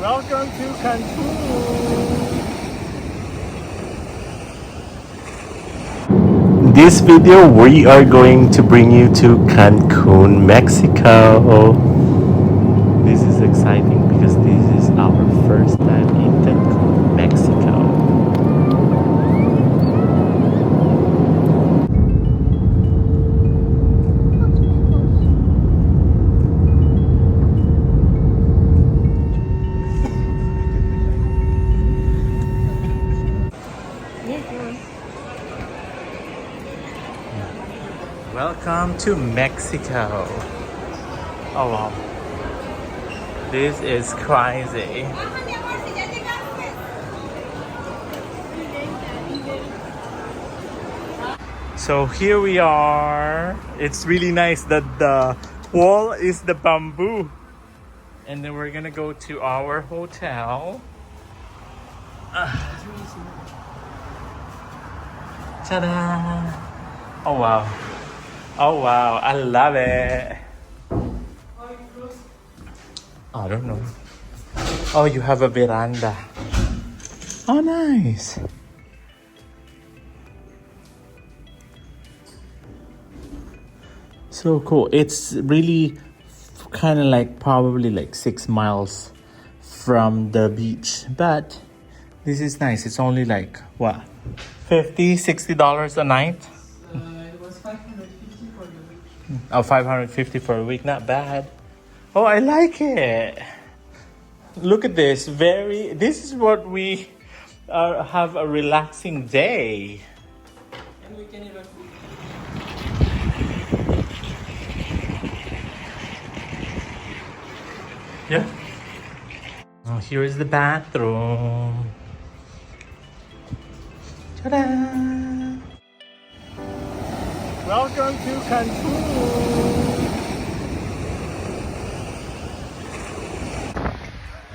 Welcome to Cancun. This video we are going to bring you to Cancun, Mexico. This is exciting because this is our first time in Cancun, Mexico. Welcome to Mexico. Oh wow. This is crazy. So here we are. It's really nice that the wall is the bamboo. And then we're gonna go to our hotel. Ta-da! Oh wow. Oh wow, I love it. I don't know. Oh, you have a veranda. Oh, nice. So cool. It's really kind of like probably like 6 miles from the beach, but this is nice. It's only like what, $50-$60 a night? It was 550 for the week. Oh, 550 for a week. Not bad. Oh, I like it. Look at this. This is what we have a relaxing day. And we can even Yeah. Oh, here is the bathroom. Ta-da! Welcome to Cancun.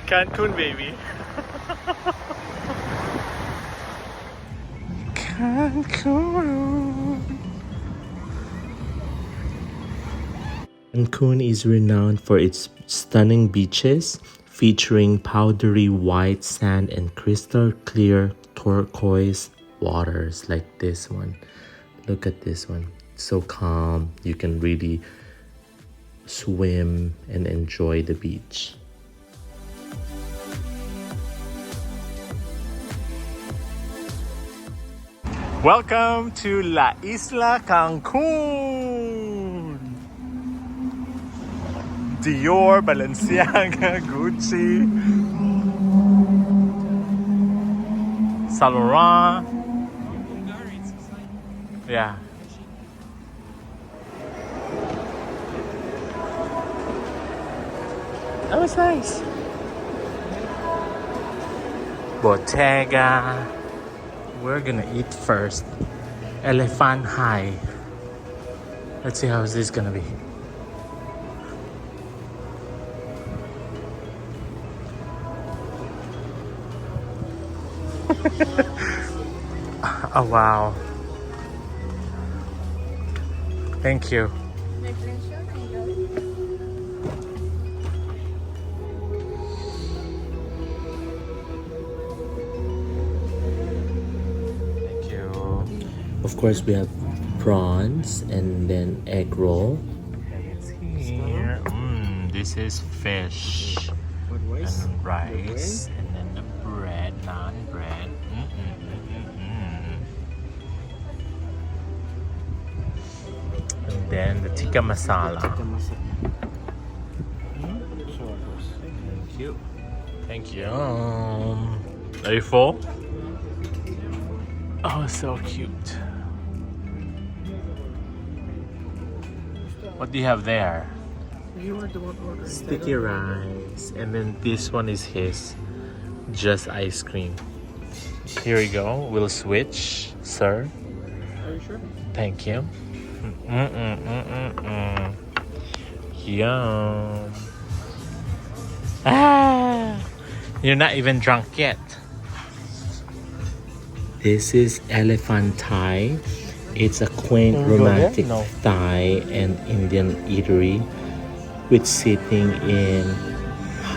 Cancun, baby. Cancun. Cancun is renowned for its stunning beaches, featuring powdery white sand and crystal clear turquoise waters like this one. Look at this one. So calm. You can really swim and enjoy the beach. Welcome to La Isla Cancun. Dior, Balenciaga, Gucci, Saint Laurent. Yeah. That was nice. Bottega. We're gonna eat first. Elephant High. Let's see how this gonna be. Oh wow. Thank you. Of course, we have prawns and then egg roll. Here, this is fish and rice, and then the bread, naan bread. And then the tikka masala. Thank you. Thank you. Are you full? Oh, so cute. What do you have there? You are the one ordering. Sticky rice. And then this one is his. Just ice cream. Here we go. We'll switch, sir. Are you sure? Thank you. Yum. Ah! You're not even drunk yet. This is Elephant Thai. It's a quaint, romantic Thai and Indian eatery with seating in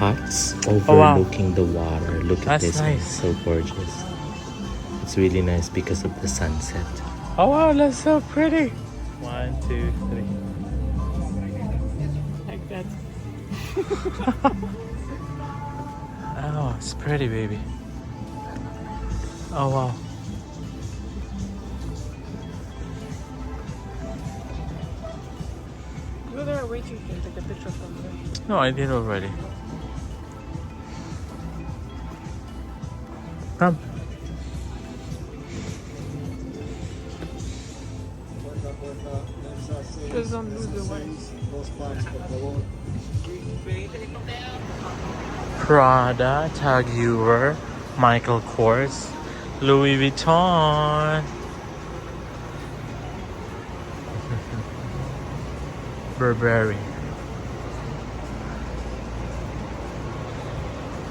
huts Oh, wow. overlooking the water. Look at That's this nice. one, so gorgeous. It's really nice because of the sunset. Oh wow, that's so pretty. 1, 2, 3. Like that. Oh, it's pretty, baby. Oh wow. Go there, wait, you can take a picture from there. No, I did already. Come. Just don't lose the wine. Prada, Tag Heuer, Michael Kors, Louis Vuitton, Burberry.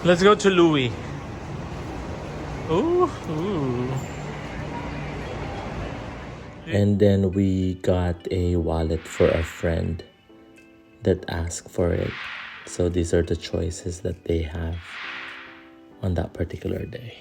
Let's go to Louis. Ooh, ooh. And then we got a wallet for a friend that asked for it. So these are the choices that they have on that particular day.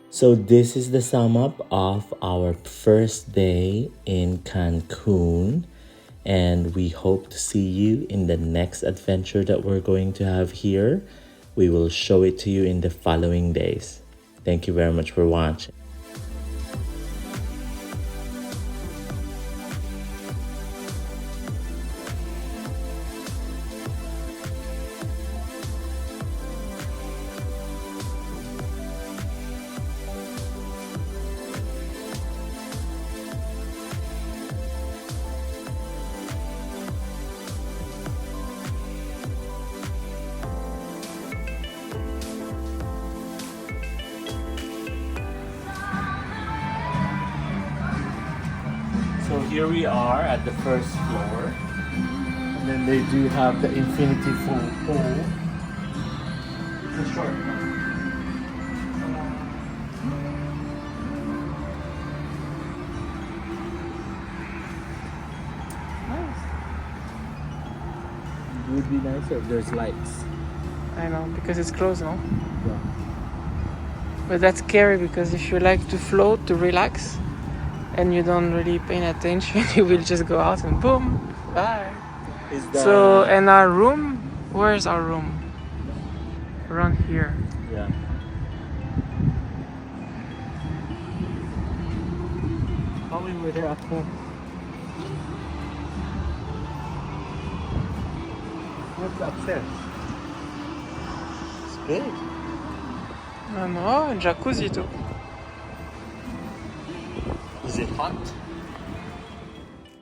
So this is the sum up of our first day in Cancun, and we hope to see you in the next adventure that we're going to have here. We will show it to you in the following days. Thank you very much for watching. So here we are at the first floor. And then they do have the infinity pool. It's a short one. It would be nicer if there's lights. I know, because it's closed, no? Yeah. But that's scary because if you like to float, to relax, and you don't really pay attention, you will just go out and boom, bye. Is that... So, and our room, where's our room? Around here. Yeah. Oh, we were there at home. What's upstairs? It's big. No, jacuzzi too. Is it hot?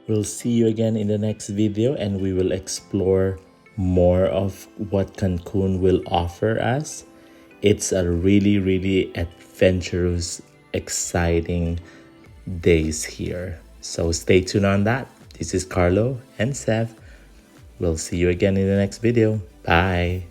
We'll see you again in the next video, and we will explore more of what Cancun will offer us. It's a really adventurous, exciting days here. So stay tuned on that. This is Carlo and Seb. We'll see you again in the next video. Bye.